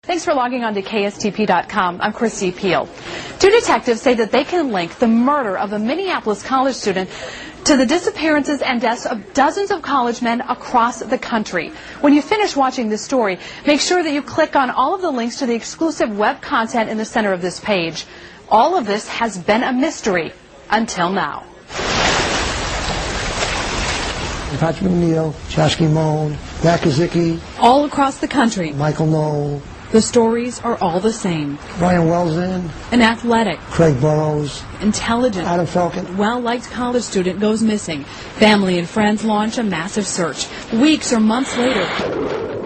Thanks for logging on to KSTP.com. I'm Christy Peel. Two detectives say that they can link the murder of a Minneapolis college student to the disappearances and deaths of dozens of college men across the country. When you finish watching this story, make sure that you click on all of the links to the exclusive web content in the center of this page. All of this has been a mystery until now. Patrick McNeil, Chasky Moan, Matt Kazicki. All across the country. Michael Knoll. The stories are all the same. Brian Wellsden. An athletic. Craig Burrows. Intelligent. Adam Falcon. Well-liked college student goes missing. Family and friends launch a massive search. Weeks or months later,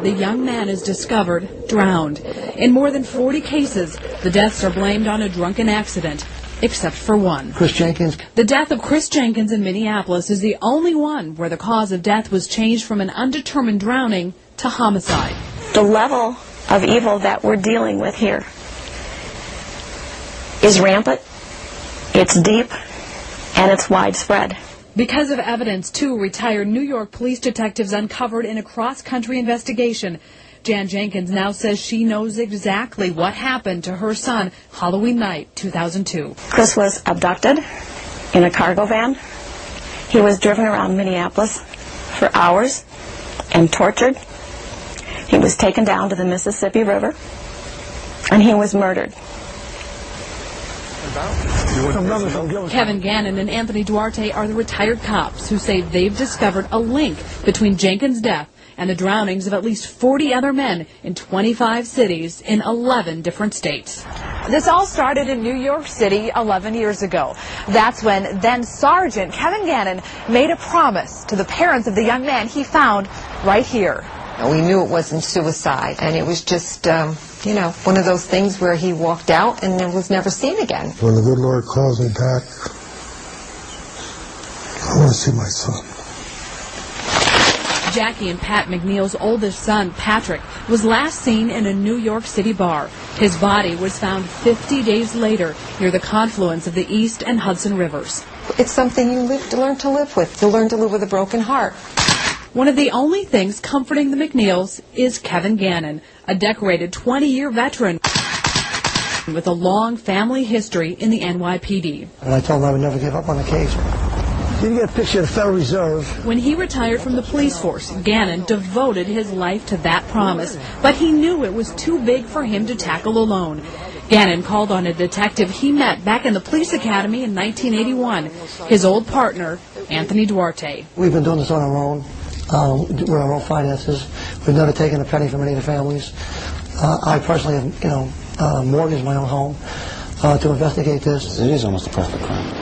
the young man is discovered drowned. In more than 40 cases, the deaths are blamed on a drunken accident, except for one. Chris Jenkins. The death of Chris Jenkins in Minneapolis is the only one where the cause of death was changed from an undetermined drowning to homicide. The level of evil that we're dealing with here is rampant, it's deep, and it's widespread. Because of evidence two retired New York police detectives uncovered in a cross-country investigation, Jan Jenkins now says she knows exactly what happened to her son Halloween night 2002. Chris was abducted in a cargo van. He was driven around Minneapolis for hours and tortured. He was taken down to the Mississippi River, and he was murdered. Kevin Gannon and Anthony Duarte are the retired cops who say they've discovered a link between Jenkins' death and the drownings of at least 40 other men in 25 cities in 11 different states. This all started in New York City 11 years ago. That's when then Sergeant Kevin Gannon made a promise to the parents of the young man he found right here. We knew it wasn't suicide, and it was just, one of those things where he walked out and then was never seen again. When the good Lord calls me back, I want to see my son. Jackie and Pat McNeil's oldest son, Patrick, was last seen in a New York City bar. His body was found 50 days later near the confluence of the East and Hudson Rivers. It's something you learn to live with. You learn to live with a broken heart. One of the only things comforting the McNeils is Kevin Gannon, a decorated 20-year veteran with a long family history in the NYPD. And I told him I would never give up on the case. You get a picture of the Federal Reserve. When he retired from the police force, Gannon devoted his life to that promise, but he knew it was too big for him to tackle alone. Gannon called on a detective he met back in the police academy in 1981, his old partner, Anthony Duarte. We've been doing this on our own. With our own finances. We've never taken a penny from any of the families. I personally have, mortgaged my own home to investigate this. It is almost a perfect crime.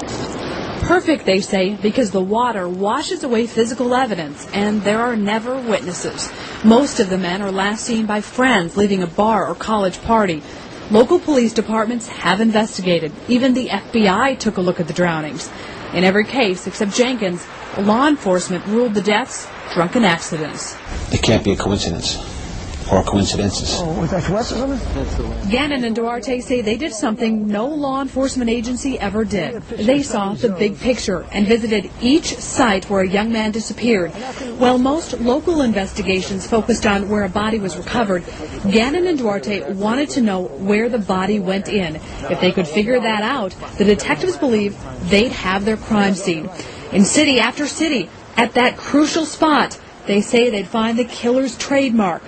Perfect, they say, because the water washes away physical evidence, and there are never witnesses. Most of the men are last seen by friends leaving a bar or college party. Local police departments have investigated. Even the FBI took a look at the drownings. In every case, except Jenkins, law enforcement ruled the deaths drunken accidents. It can't be a coincidence or coincidences. Oh, was that coincidence? Gannon and Duarte say they did something no law enforcement agency ever did. They saw the big picture and visited each site where a young man disappeared. While most local investigations focused on where a body was recovered, Gannon and Duarte wanted to know where the body went in. If they could figure that out, the detectives believe they'd have their crime scene. In city after city, at that crucial spot, they say they'd find the killer's trademark,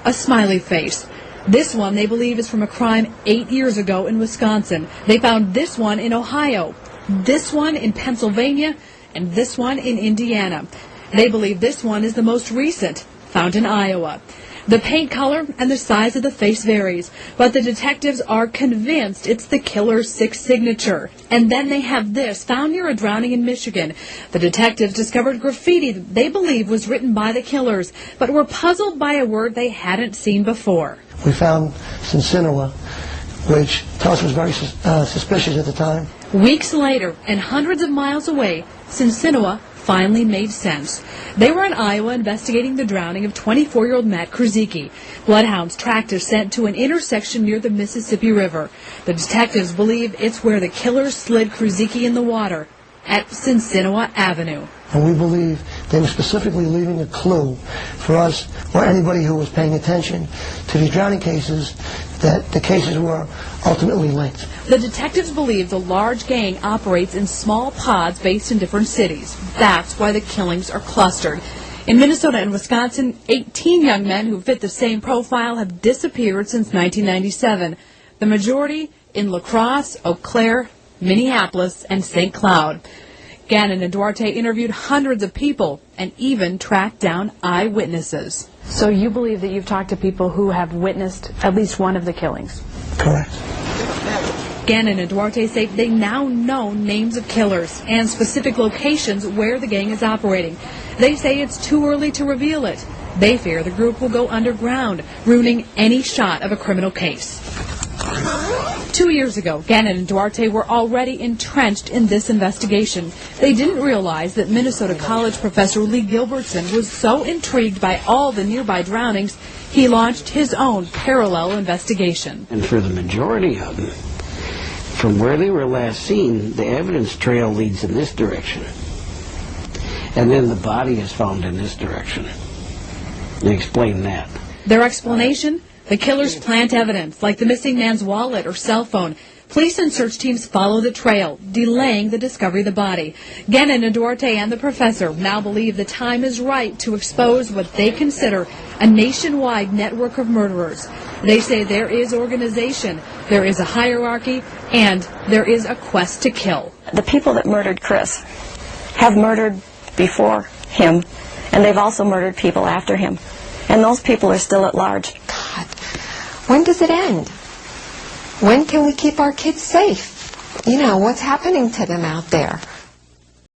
a smiley face. This one they believe is from a crime 8 years ago in Wisconsin. They found this one in Ohio, this one in Pennsylvania, and this one in Indiana. They believe this one is the most recent, found in Iowa. The paint color and the size of the face varies, but the detectives are convinced it's the killer's sixth signature. And then they have this, found near a drowning in Michigan. The detectives discovered graffiti that they believe was written by the killers, but were puzzled by a word they hadn't seen before. We found Cincinnati, which to us was very suspicious at the time. Weeks later, and hundreds of miles away, Cincinnati finally made sense. They were in Iowa investigating the drowning of 24-year-old Matt Kazicki. Bloodhounds tracked his scent to an intersection near the Mississippi River. The detectives believe it's where the killers slid Kazicki in the water at Cincinnati Avenue. And we believe They were specifically leaving a clue for us or anybody who was paying attention to these drowning cases that the cases were ultimately linked. The detectives believe the large gang operates in small pods based in different cities. That's why the killings are clustered. In Minnesota and Wisconsin, 18 young men who fit the same profile have disappeared since 1997. The majority in La Crosse, Eau Claire, Minneapolis, and St. Cloud. Gannon and Duarte interviewed hundreds of people and even tracked down eyewitnesses. So you believe that you've talked to people who have witnessed at least one of the killings? Correct. Gannon and Duarte say they now know names of killers and specific locations where the gang is operating. They say it's too early to reveal it. They fear the group will go underground, ruining any shot of a criminal case. 2 years ago, Gannon and Duarte were already entrenched in this investigation. They didn't realize that Minnesota College professor Lee Gilbertson was so intrigued by all the nearby drownings, he launched his own parallel investigation. And for the majority of them, from where they were last seen, the evidence trail leads in this direction. And then the body is found in this direction. They explain that. Their explanation? The killers plant evidence, like the missing man's wallet or cell phone. Police and search teams follow the trail, delaying the discovery of the body. Gannon and Duarte and the professor now believe the time is right to expose what they consider a nationwide network of murderers. They say there is organization, there is a hierarchy, and there is a quest to kill. The people that murdered Chris have murdered before him, and they've also murdered people after him. And those people are still at large. God, when does it end? When can we keep our kids safe? You know, what's happening to them out there?